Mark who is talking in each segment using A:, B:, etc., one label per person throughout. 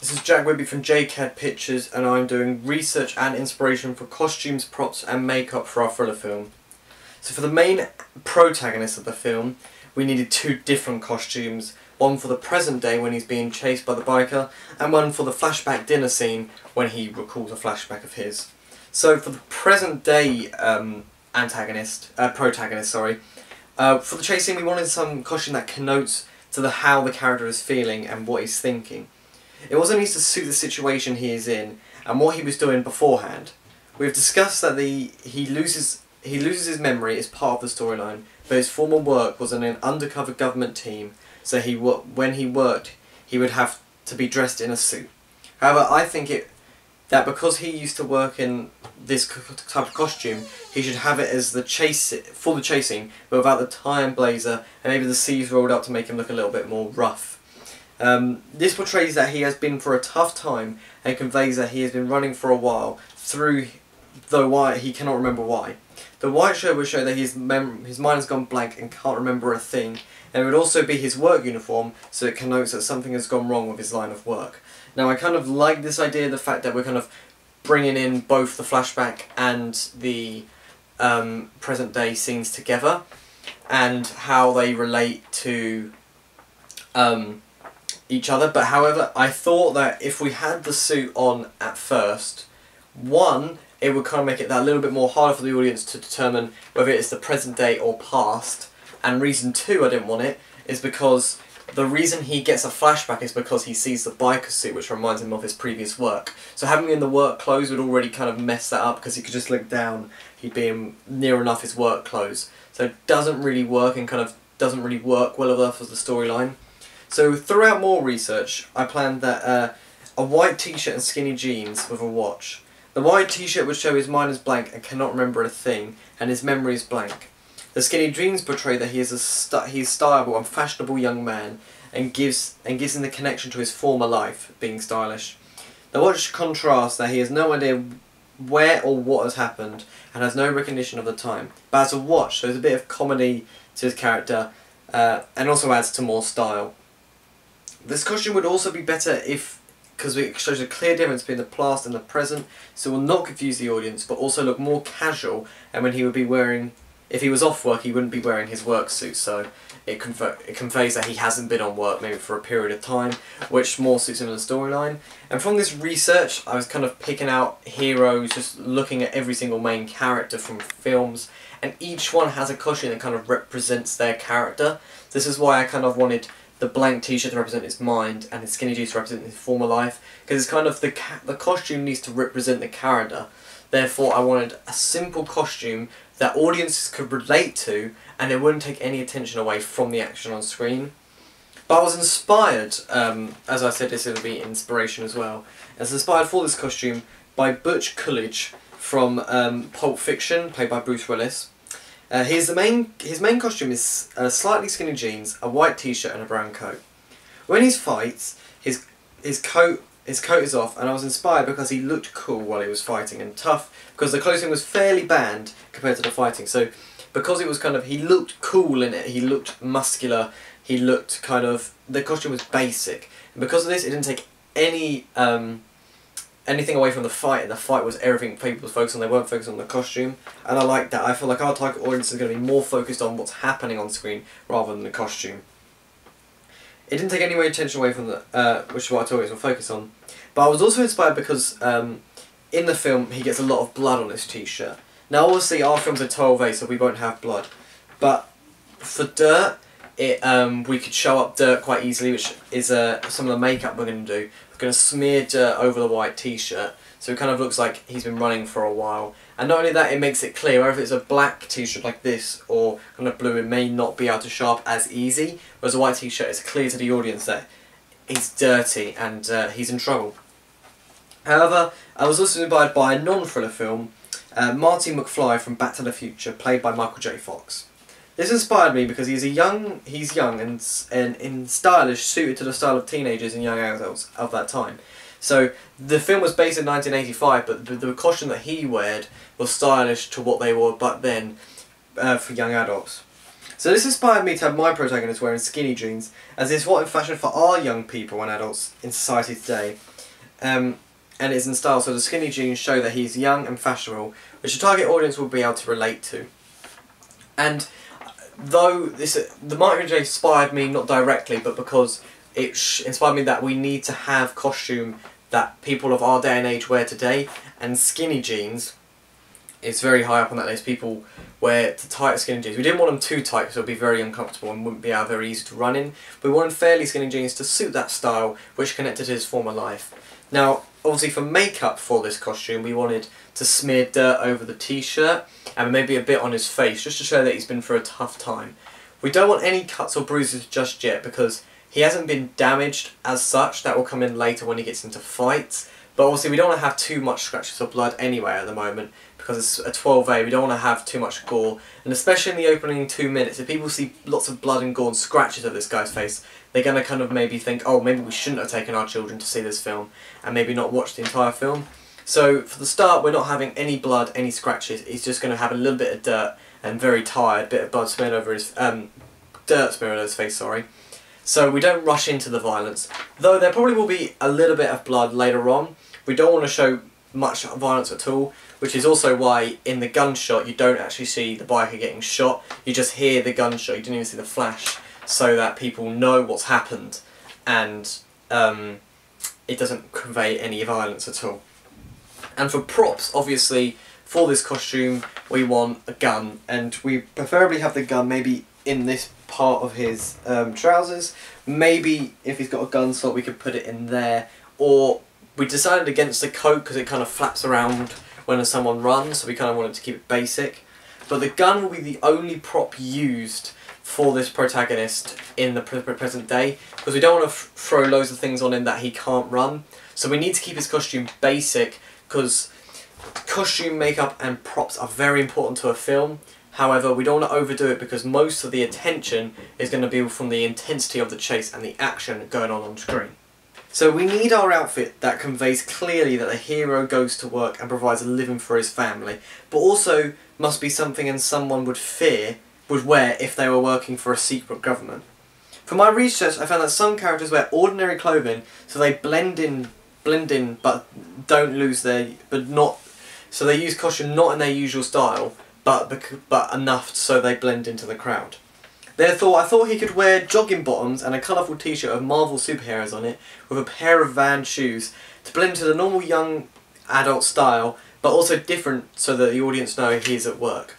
A: This is Jack Whitby from JCAD Pictures, and I'm doing research and inspiration for costumes, props and makeup for our thriller film. So for the main protagonist of the film, we needed two different costumes, one for the present day when he's being chased by the biker, and one for the flashback dinner scene when he recalls a flashback of his. So for the present day protagonist, for the chase scene we wanted some costume that connotes to how the character is feeling and what he's thinking. It also needs to suit the situation he is in and what he was doing beforehand. We've discussed that he loses his memory as part of the storyline, but his former work was in an undercover government team, so when he worked, he would have to be dressed in a suit. However, I think that because he used to work in this type of costume, he should have it as for the chasing, but without the tie and blazer, and maybe the sleeves rolled up to make him look a little bit more rough. This portrays that he has been for a tough time and conveys that he has been running for a while, though why he cannot remember why. The white shirt would show that his mind has gone blank and can't remember a thing, and it would also be his work uniform, so it connotes that something has gone wrong with his line of work. Now I kind of like this idea, the fact that we're kind of bringing in both the flashback and the present day scenes together, and how they relate to each other. But however, I thought that if we had the suit on at first, one, it would kind of make it that little bit more harder for the audience to determine whether it's the present day or past. And reason two I didn't want it is because the reason he gets a flashback is because he sees the biker suit, which reminds him of his previous work. So having him in the work clothes would already kind of mess that up, because he could just look down, he'd be near enough his work clothes. So it doesn't really work, and kind of doesn't really work well enough as the storyline. So throughout more research, I planned that a white t-shirt and skinny jeans with a watch. The white t-shirt would show his mind is blank and cannot remember a thing, and his memory is blank. The skinny jeans portray that he is he's stylable and fashionable young man, and gives him the connection to his former life, being stylish. The watch contrasts that he has no idea where or what has happened, and has no recognition of the time. But as a watch, there's a bit of comedy to his character, and also adds to more style. This costume would also be better because it shows a clear difference between the past and the present, so it will not confuse the audience, but also look more casual, and when he would be wearing, if he was off work, he wouldn't be wearing his work suit, so it conveys that he hasn't been on work maybe for a period of time, which more suits him in the storyline. And from this research, I was kind of picking out heroes, just looking at every single main character from films, and each one has a costume that kind of represents their character. This is why I kind of wanted the blank t-shirt to represent his mind and his skinny jeans to represent his former life, because it's kind of the costume needs to represent the character. Therefore I wanted a simple costume that audiences could relate to, and it wouldn't take any attention away from the action on screen. But I was inspired, as I said, this would be inspiration as well. I was inspired for this costume by Butch Coolidge from Pulp Fiction, played by Bruce Willis. His main costume is slightly skinny jeans, a white t-shirt and a brown coat. When he fights, his coat is off, and I was inspired because he looked cool while he was fighting, and tough because the clothing was fairly bland compared to the fighting. So because it was kind of, he looked cool in it, he looked muscular, he looked kind of, the costume was basic. And because of this, it didn't take anything away from the fight, and the fight was everything people were focused on. They weren't focused on the costume, and I like that. I feel like our target audience is going to be more focused on what's happening on screen rather than the costume. It didn't take any attention away from the, which is what I told you to focus on. But I was also inspired because in the film he gets a lot of blood on his t-shirt. Now obviously our film's a 12A, so we won't have blood, but for dirt, we could show up dirt quite easily, which is some of the makeup we're going to do. We're going to smear dirt over the white t-shirt, so it kind of looks like he's been running for a while. And not only that, it makes it clear, whether it's a black t-shirt like this or kind of blue, it may not be able to show up as easy, whereas a white t-shirt, it's clear to the audience that he's dirty and he's in trouble. However, I was also inspired by a non-thriller film, Marty McFly from Back to the Future, played by Michael J. Fox. This inspired me because he's young and stylish, suited to the style of teenagers and young adults of that time. So the film was based in 1985, but the costume that he wore was stylish to what they wore back then for young adults. So this inspired me to have my protagonist wearing skinny jeans, as it's what in fashion for our young people and adults in society today. And it's in style, so the skinny jeans show that he's young and fashionable, which the target audience will be able to relate to. And though the Michael J inspired me not directly, but because it inspired me that we need to have costume that people of our day and age wear today, and skinny jeans is very high up on that list. People wear the tight skinny jeans. We didn't want them too tight because it would be very uncomfortable and wouldn't be very easy to run in. We wanted fairly skinny jeans to suit that style, which connected to his former life. Now, obviously for makeup for this costume, we wanted to smear dirt over the t-shirt and maybe a bit on his face, just to show that he's been through a tough time. We don't want any cuts or bruises just yet, because he hasn't been damaged as such. That will come in later when he gets into fights. But obviously we don't want to have too much scratches or blood anyway at the moment, because it's a 12A, we don't want to have too much gore. And especially in the opening 2 minutes, if people see lots of blood and gore and scratches of this guy's face, they're going to kind of maybe think, oh, maybe we shouldn't have taken our children to see this film, and maybe not watch the entire film. So for the start, we're not having any blood, any scratches. He's just going to have a little bit of dirt and very tired, bit of blood smeared over his, dirt smeared over his face, sorry. So we don't rush into the violence, though there probably will be a little bit of blood later on. We don't want to show much violence at all, which is also why in the gunshot you don't actually see the biker getting shot. You just hear the gunshot, you don't even see the flash, so that people know what's happened, and it doesn't convey any violence at all. And for props, obviously, for this costume we want a gun, and we preferably have the gun maybe in this part of his trousers. Maybe if he's got a gun slot we could put it in there, or we decided against the coat because it kind of flaps around when someone runs, so we kind of wanted to keep it basic. But the gun will be the only prop used for this protagonist in the present day, because we don't want to throw loads of things on him that he can't run. So we need to keep his costume basic, because costume, makeup and props are very important to a film. However, we don't want to overdo it, because most of the attention is going to be from the intensity of the chase and the action going on screen. So we need our outfit that conveys clearly that the hero goes to work and provides a living for his family, but also must be something and someone would wear if they were working for a secret government. For my research, I found that some characters wear ordinary clothing, so they blend in, but don't lose their, so they use costume not in their usual style, but enough so they blend into the crowd. Therefore, I thought he could wear jogging bottoms and a colourful t-shirt of Marvel superheroes on it, with a pair of Vans shoes, to blend into the normal young adult style, but also different so that the audience know he's at work.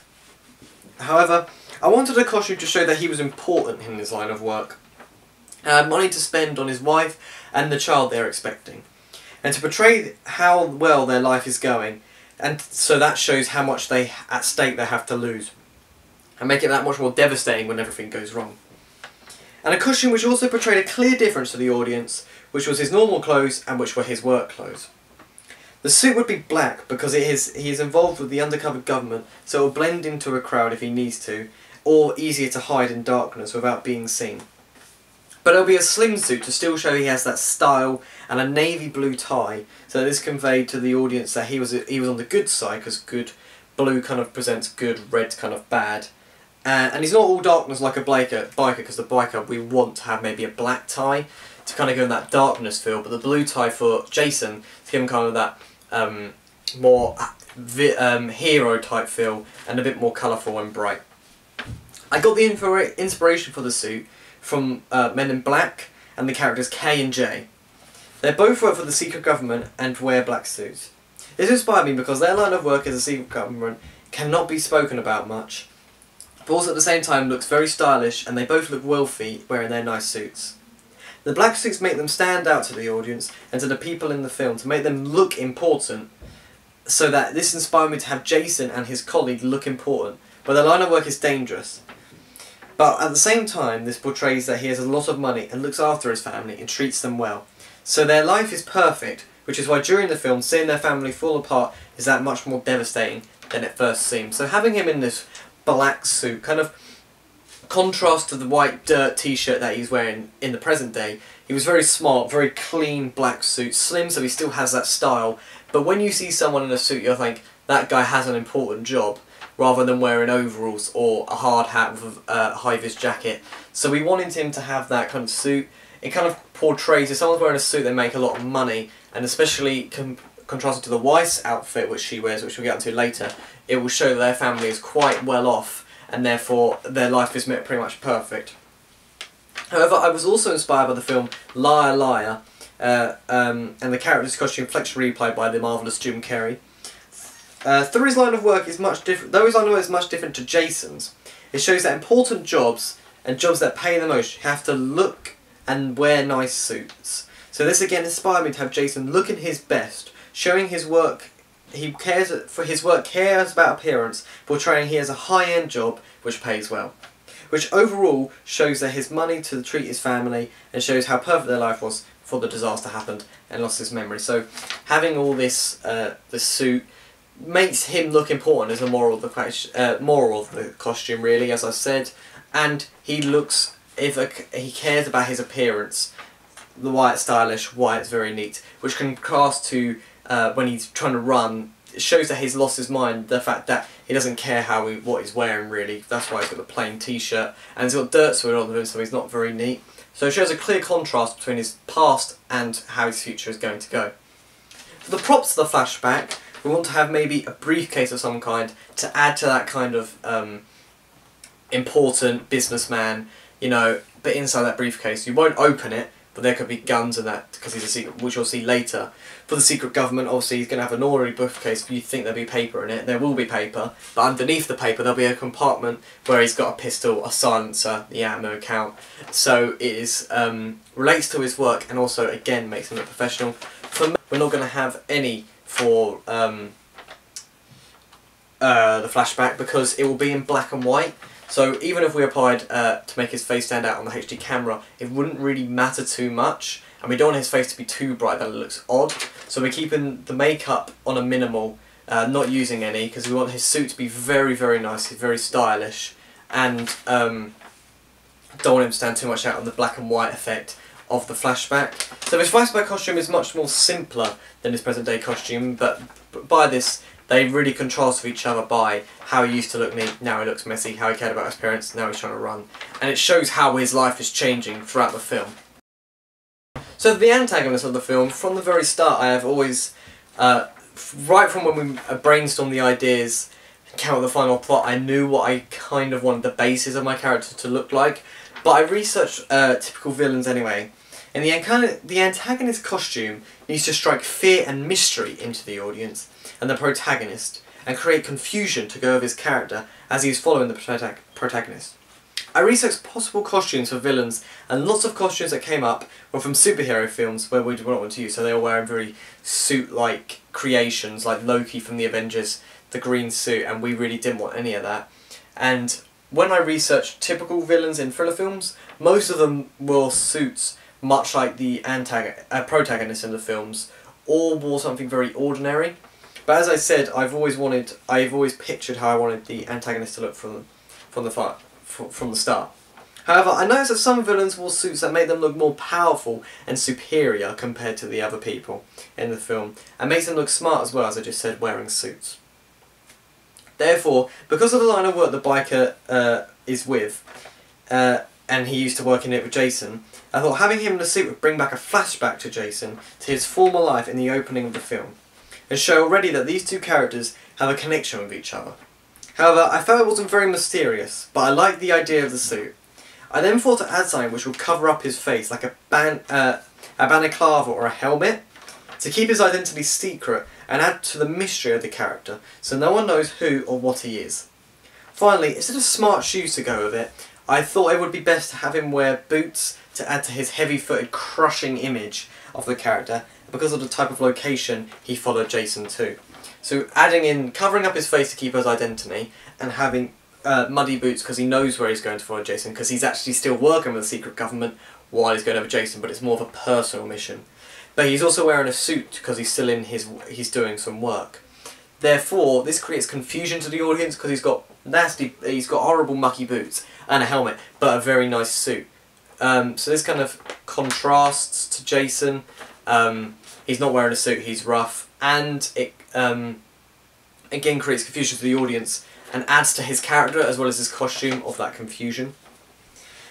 A: However, I wanted a costume to show that he was important in his line of work, and had money to spend on his wife and the child they're expecting, and to portray how well their life is going, and so that shows how much at stake they have to lose, and make it that much more devastating when everything goes wrong. And a costume which also portrayed a clear difference to the audience, which was his normal clothes and which were his work clothes. The suit would be black because he is involved with the undercover government, so it will blend into a crowd if he needs to, or easier to hide in darkness without being seen. But it'll be a slim suit to still show he has that style, and a navy blue tie, so this conveyed to the audience that he was on the good side, because good blue kind of presents good, red kind of bad. And he's not all darkness like a biker, because the biker we want to have maybe a black tie to kind of go in that darkness feel, but the blue tie for Jason to give him kind of that more hero type feel and a bit more colourful and bright. I got the inspiration for the suit from Men in Black and the characters K and J. They both work for the secret government and wear black suits. This inspired me because their line of work as a secret government cannot be spoken about much, but also at the same time looks very stylish, and they both look wealthy wearing their nice suits. The black suits make them stand out to the audience and to the people in the film, to make them look important, so that this inspired me to have Jason and his colleague look important, but their line of work is dangerous. But at the same time, this portrays that he has a lot of money and looks after his family and treats them well. So their life is perfect, which is why during the film, seeing their family fall apart is that much more devastating than it first seems. So having him in this black suit kind of contrast to the white dirt t-shirt that he's wearing in the present day. He was very smart, very clean black suit, slim, so he still has that style, but when you see someone in a suit you'll think that guy has an important job, rather than wearing overalls or a hard hat with a high-vis jacket. So we wanted him to have that kind of suit. It kind of portrays, if someone's wearing a suit, they make a lot of money, and especially contrasted to the wife's outfit, which she wears, which we'll get into later, it will show that their family is quite well off, and therefore their life is pretty much perfect. However, I was also inspired by the film Liar Liar, and the character's costume flexibly replied by the marvellous Jim Carrey. Though his line of work is much different to Jason's, it shows that important jobs and jobs that pay the most have to look and wear nice suits. So this again inspired me to have Jason looking his best, showing his work. He cares for his work, cares about appearance, portraying he has a high-end job which pays well, which overall shows that his money to treat his family and shows how perfect their life was before the disaster happened and lost his memory. So having all this the suit makes him look important as a moral of the costume, really, as I said, and he looks, he cares about his appearance, why it's stylish, why it's very neat, which contrasts to when he's trying to run. It shows that he's lost his mind, the fact that he doesn't care what he's wearing, really. That's why he's got the plain t-shirt, and he's got dirt soil on him, so he's not very neat. So it shows a clear contrast between his past and how his future is going to go. For the props of the flashback, we want to have maybe a briefcase of some kind to add to that kind of important businessman, you know, but inside that briefcase you won't open it, but there could be guns in that, because he's a secret, which you'll see later. For the secret government, obviously he's going to have an ordinary briefcase if you think there'll be paper in it. There will be paper, but underneath the paper there'll be a compartment where he's got a pistol, a silencer, the ammo count. So it is relates to his work, and also again makes him look professional. For me, we're not going to have any for the flashback, because it will be in black and white. So even if we applied to make his face stand out on the HD camera, it wouldn't really matter too much, and we don't want his face to be too bright that it looks odd. So we're keeping the makeup on a minimal, not using any, because we want his suit to be very, very nice, very stylish, and don't want him to stand too much out on the black and white effect of the flashback. So his flashback costume is much more simpler than his present day costume, but by this they really contrast with each other by how he used to look neat, now he looks messy, how he cared about his parents, now he's trying to run. And it shows how his life is changing throughout the film. So the antagonist of the film, from the very start I have always, right from when we brainstormed the ideas, came up with the final plot, I knew what I kind of wanted the basis of my character to look like. But I researched typical villains anyway. And the antagonist costume needs to strike fear and mystery into the audience and the protagonist, and create confusion to go with his character as he is following the protagonist. I researched possible costumes for villains, and lots of costumes that came up were from superhero films where we did not want to use, so they were wearing very suit-like creations, like Loki from the Avengers, the green suit, and we really didn't want any of that. And when I researched typical villains in thriller films, most of them wore suits much like the protagonist in the films, or wore something very ordinary. But as I said, I've always pictured how I wanted the antagonist to look from the start. However, I noticed that some villains wore suits that made them look more powerful and superior compared to the other people in the film, and makes them look smart as well, as I just said, wearing suits. Therefore, because of the line of work the biker is with, and he used to work in it with Jason, I thought having him in a suit would bring back a flashback to Jason, to his former life in the opening of the film, and show already that these two characters have a connection with each other. However, I felt it wasn't very mysterious, but I liked the idea of the suit. I then thought to add something which would cover up his face, like a balaclava or a helmet, to keep his identity secret and add to the mystery of the character, so no one knows who or what he is. Finally, instead of smart shoes to go with it, I thought it would be best to have him wear boots to add to his heavy-footed, crushing image of the character, because of the type of location he followed Jason to. So adding in, covering up his face to keep his identity, and having muddy boots because he knows where he's going to follow Jason, because he's actually still working with the secret government while he's going over Jason, but it's more of a personal mission. But he's also wearing a suit because he's still in he's doing some work. Therefore, this creates confusion to the audience because he's got horrible mucky boots and a helmet, but a very nice suit. So this kind of contrasts to Jason. He's not wearing a suit, he's rough, and it again creates confusion to the audience and adds to his character as well as his costume of that confusion.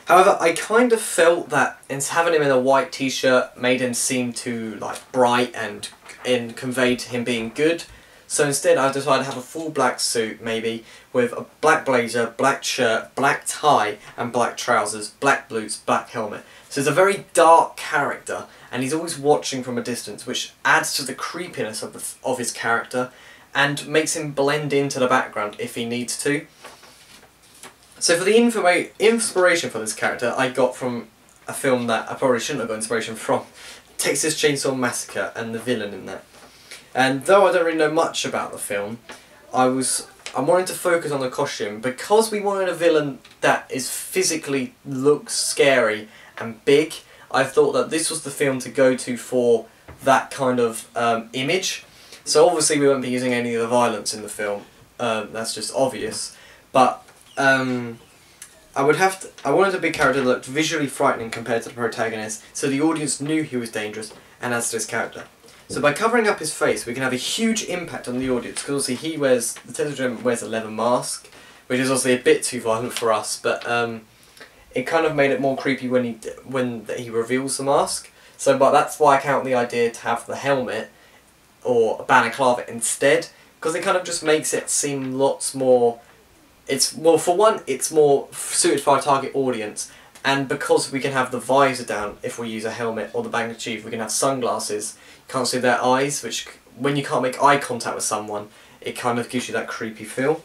A: However, I kind of felt that having him in a white t-shirt made him seem too like bright and conveyed him being good. So instead I decided to have a full black suit, maybe, with a black blazer, black shirt, black tie and black trousers, black boots, black helmet. So it's a very dark character, and he's always watching from a distance, which adds to the creepiness of his character and makes him blend into the background if he needs to. So for the inspiration for this character, I got from a film that I probably shouldn't have got inspiration from, Texas Chainsaw Massacre, and the villain in that. And though I don't really know much about the film, I wanted to focus on the costume because we wanted a villain that physically looks scary and big. I thought that this was the film to go to for that kind of image. So obviously we won't be using any of the violence in the film. That's just obvious. But I wanted a big character that looked visually frightening compared to the protagonist, so the audience knew he was dangerous and adds to his character. So by covering up his face, we can have a huge impact on the audience, because obviously the Texas Gentleman wears a leather mask, which is obviously a bit too violent for us, but it kind of made it more creepy when he reveals the mask. But that's why I came up with the idea to have the helmet or a balaclava instead, because it kind of just makes it seem lots more. For one, it's more suited for our target audience, and because we can have the visor down if we use a helmet, or the handkerchief, we can have sunglasses. You can't see their eyes, which when you can't make eye contact with someone, it kind of gives you that creepy feel.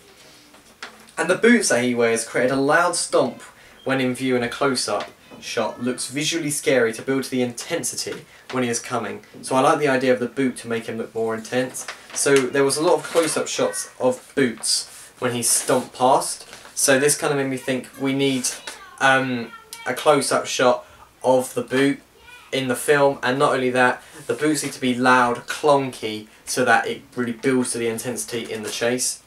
A: And the boots that he wears create a loud stomp when in view in a close-up shot. Looks visually scary to build the intensity when he is coming. So I like the idea of the boot to make him look more intense. So there was a lot of close-up shots of boots when he stomped past. So this kind of made me think we need a close-up shot of the boot in the film, and not only that, the boots need to be loud, clunky, so that it really builds to the intensity in the chase.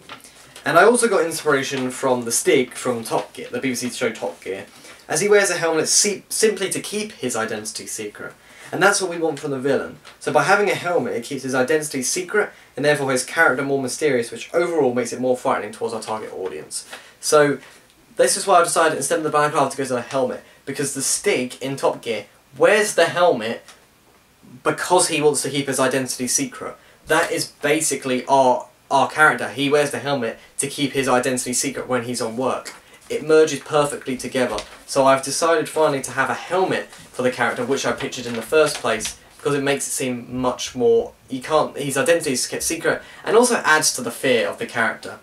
A: And I also got inspiration from the Stig from Top Gear, the BBC show Top Gear, as he wears a helmet simply to keep his identity secret. And that's what we want from the villain. So by having a helmet, it keeps his identity secret, and therefore his character more mysterious, which overall makes it more frightening towards our target audience. So this is why I decided instead of the balaclava to go to the helmet, because the Stig in Top Gear wears the helmet because he wants to keep his identity secret. That is basically our character. He wears the helmet to keep his identity secret when he's on work. It merges perfectly together. So I've decided finally to have a helmet for the character, which I pictured in the first place, because it makes it seem much more, his identity is kept secret, and also adds to the fear of the character.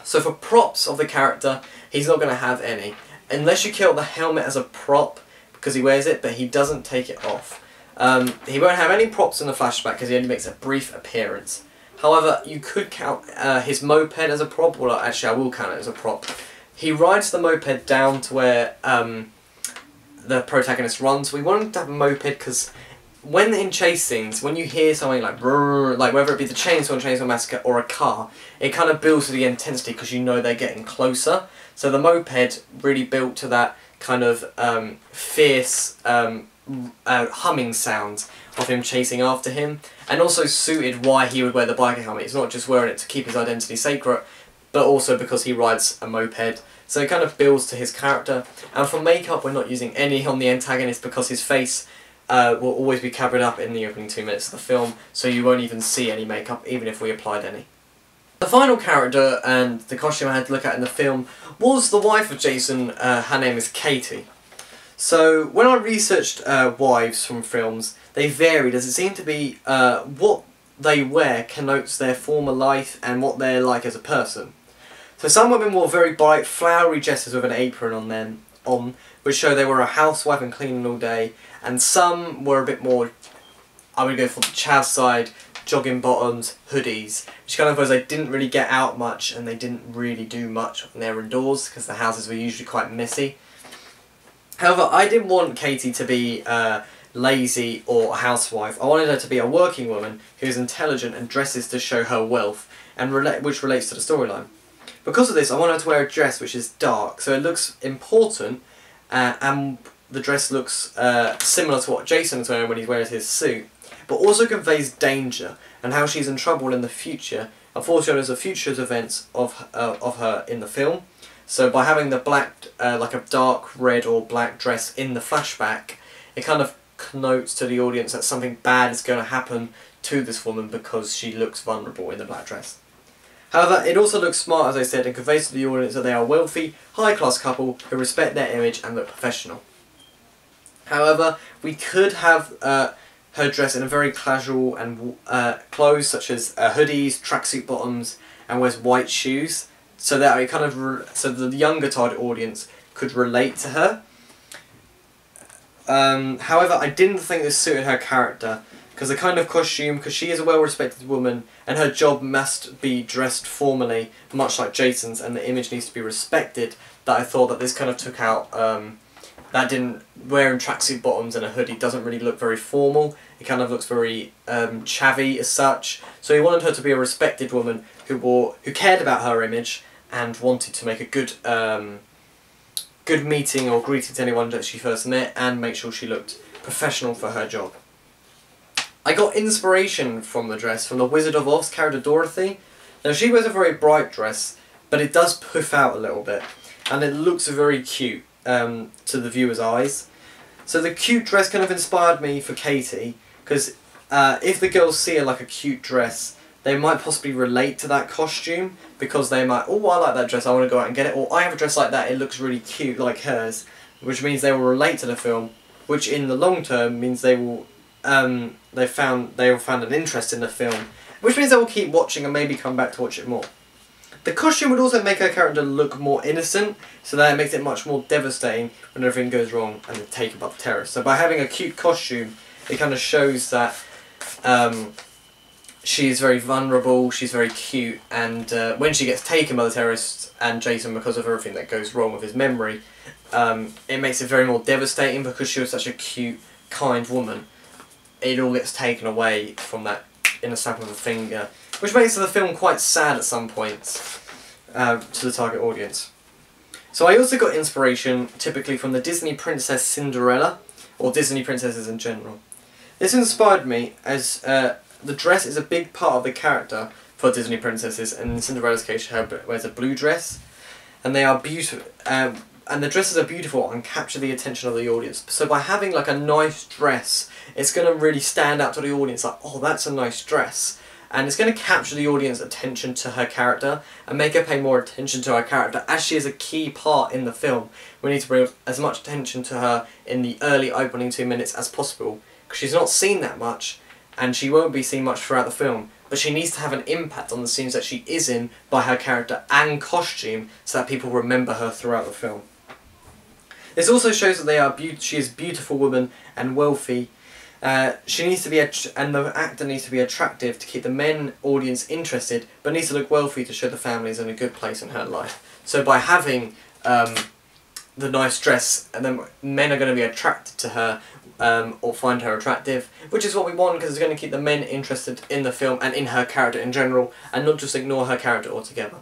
A: So for props of the character, he's not going to have any, unless you kill the helmet as a prop, because he wears it, but he doesn't take it off. He won't have any props in the flashback, because he only makes a brief appearance. However, you could count his moped as a prop. Well, actually I will count it as a prop. He rides the moped down to where the protagonist runs. We want him to have a moped because when in chase scenes, when you hear something like brrr, like whether it be the Chainsaw Massacre or a car, it kind of builds to the intensity because you know they're getting closer. So the moped really built to that kind of fierce humming sound of him chasing after him, and also suited why he would wear the biker helmet. He's not just wearing it to keep his identity sacred, but also because he rides a moped. So it kind of builds to his character. And for makeup, we're not using any on the antagonist because his face will always be covered up in the opening 2 minutes of the film, so you won't even see any makeup, even if we applied any. The final character and the costume I had to look at in the film was the wife of Jason. Her name is Katie. So when I researched wives from films, they varied, as it seemed to be what they wear connotes their former life and what they're like as a person. So some women wore very bright, flowery dresses with an apron on them, which show they were a housewife and cleaning all day, and some were a bit more, I would go for the Chaz side, jogging bottoms, hoodies, which kind of was they didn't really get out much and they didn't really do much when they were indoors because the houses were usually quite messy. However, I didn't want Katie to be lazy or a housewife. I wanted her to be a working woman who is intelligent and dresses to show her wealth, and which relates to the storyline. Because of this, I want her to wear a dress which is dark, so it looks important, and the dress looks similar to what Jason is wearing when he wears his suit, but also conveys danger and how she's in trouble in the future unfortunately there's a future events of her in the film. So by having the black, like a dark red or black dress in the flashback, it kind of connotes to the audience that something bad is going to happen to this woman because she looks vulnerable in the black dress. However, it also looks smart, as I said, and conveys to the audience that they are a wealthy, high-class couple who respect their image and look professional. However, we could have her dress in a very casual and clothes such as hoodies, tracksuit bottoms, and wears white shoes, so that it kind of so the younger target audience could relate to her. However, I didn't think this suited her character, because the kind of costume, because she is a well-respected woman and her job must be dressed formally, much like Jason's, and the image needs to be respected, that I thought that this kind of took out, wearing tracksuit bottoms and a hoodie doesn't really look very formal. It kind of looks very chavvy as such. So he wanted her to be a respected woman who cared about her image and wanted to make a good good meeting or greeting to anyone that she first met and make sure she looked professional for her job. I got inspiration from the dress from the Wizard of Oz character Dorothy. Now she wears a very bright dress, but it does puff out a little bit, and it looks very cute to the viewer's eyes. So the cute dress kind of inspired me for Katie, because if the girls see her like a cute dress, they might possibly relate to that costume, because they might, oh, I like that dress, I want to go out and get it, or I have a dress like that, it looks really cute like hers, which means they will relate to the film, which in the long term means they will they will find an interest in the film, which means they will keep watching and maybe come back to watch it more. The costume would also make her character look more innocent, so that it makes it much more devastating when everything goes wrong and they take above the terrorists. So by having a cute costume, it kind of shows that she is very vulnerable, she's very cute, and when she gets taken by the terrorists and Jason because of everything that goes wrong with his memory, it makes it very more devastating because she was such a cute, kind woman. It all gets taken away from that in a snap of a finger, which makes the film quite sad at some points to the target audience. So I also got inspiration typically from the Disney Princess Cinderella, or Disney princesses in general. This inspired me as the dress is a big part of the character for Disney princesses, and in Cinderella's case she wears a blue dress, and they are beautiful. And the dresses are beautiful and capture the attention of the audience. So by having like a nice dress, it's going to really stand out to the audience, like, oh, that's a nice dress. And it's going to capture the audience's attention to her character and make her pay more attention to her character, as she is a key part in the film. We need to bring as much attention to her in the early opening 2 minutes as possible, because she's not seen that much and she won't be seen much throughout the film. But she needs to have an impact on the scenes that she is in by her character and costume, so that people remember her throughout the film. This also shows that she is a beautiful woman and wealthy. She needs to be and the actor needs to be attractive to keep the men audience interested, but needs to look wealthy to show the family is in a good place in her life. So by having the nice dress, and then men are going to be attracted to her or find her attractive, which is what we want, because it's going to keep the men interested in the film and in her character in general, and not just ignore her character altogether.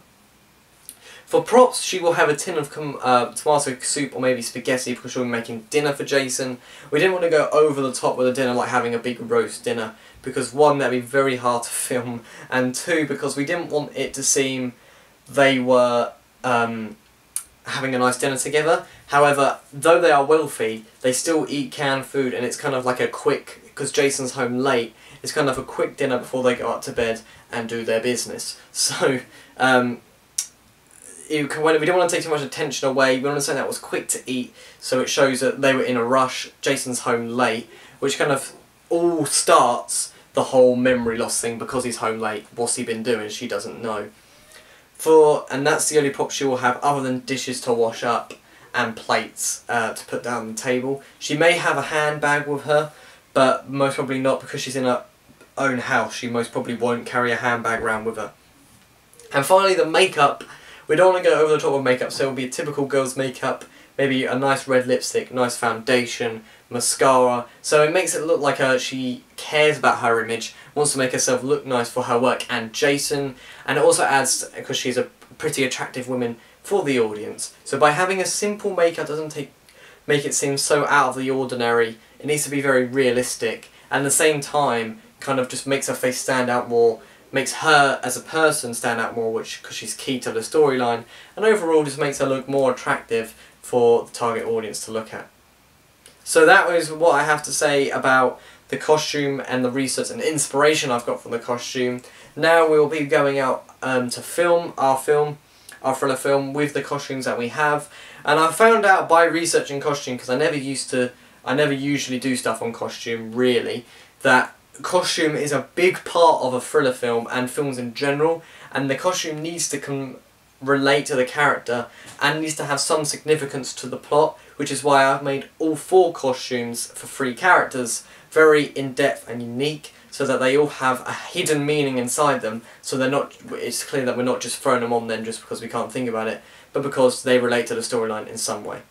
A: For props, she will have a tin of tomato soup or maybe spaghetti, because she'll be making dinner for Jason. We didn't want to go over the top with the dinner, like having a big roast dinner, because one, that'd be very hard to film, and two, because we didn't want it to seem they were having a nice dinner together. However, though they are wealthy, they still eat canned food, and it's kind of like a quick, because Jason's home late, it's kind of a quick dinner before they go up to bed and do their business. So, we don't want to take too much attention away, we want to say that was quick to eat, so it shows that they were in a rush, Jason's home late, which kind of all starts the whole memory loss thing, because he's home late, what's he been doing, she doesn't know. And that's the only prop she will have other than dishes to wash up and plates to put down on the table. She may have a handbag with her, but most probably not, because she's in her own house, she most probably won't carry a handbag around with her. And finally, the makeup. We don't want to go over the top of makeup, so it will be a typical girl's makeup, maybe a nice red lipstick, nice foundation, mascara, so it makes it look like she cares about her image, wants to make herself look nice for her work and Jason, and it also adds, because she's a pretty attractive woman, for the audience. So by having a simple makeup doesn't make it seem so out of the ordinary, it needs to be very realistic, and at the same time kind of just makes her face stand out more, makes her as a person stand out more, because she's key to the storyline, and overall just makes her look more attractive for the target audience to look at. So that was what I have to say about the costume and the research and inspiration I've got from the costume. Now we'll be going out to film our thriller film with the costumes that we have, and I found out by researching costume, because I never usually do stuff on costume really, that costume is a big part of a thriller film and films in general, and the costume needs to relate to the character and needs to have some significance to the plot, which is why I've made all 4 costumes for 3 characters very in-depth and unique, so that they all have a hidden meaning inside them, so it's clear that we're not just throwing them on then just because we can't think about it, but because they relate to the storyline in some way.